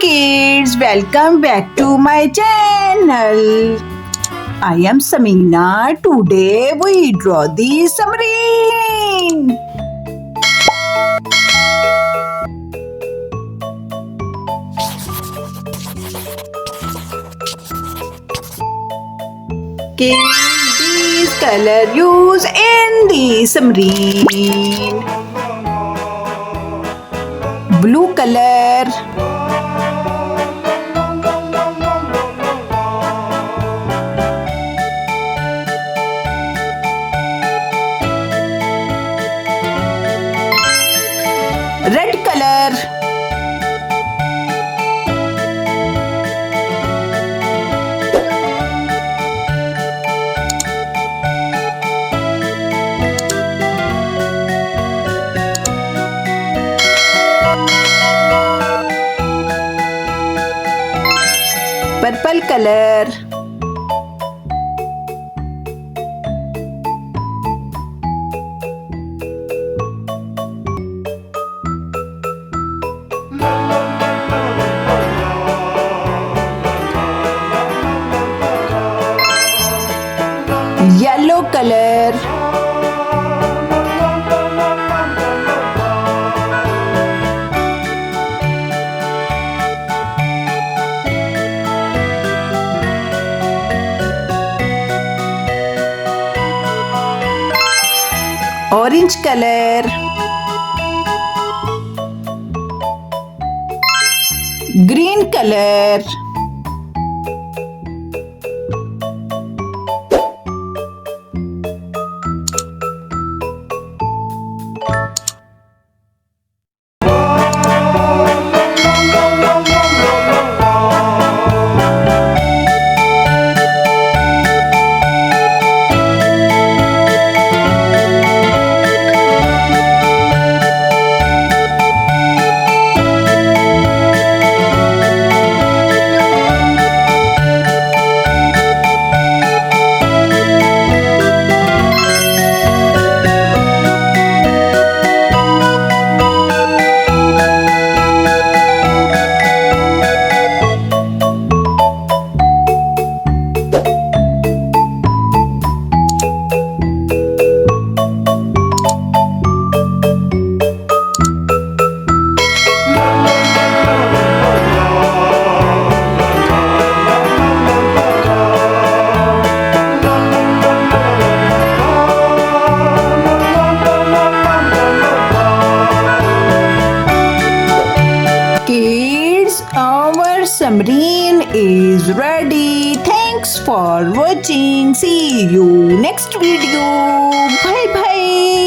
kids, welcome back to my channel. I am Samina. Today we draw the submarine. Kids, these color use in the submarine. Blue color, red color, purple color, yellow color, orange color, green color, Kids, our submarine is ready. Thanks for watching. See you next video. Bye bye.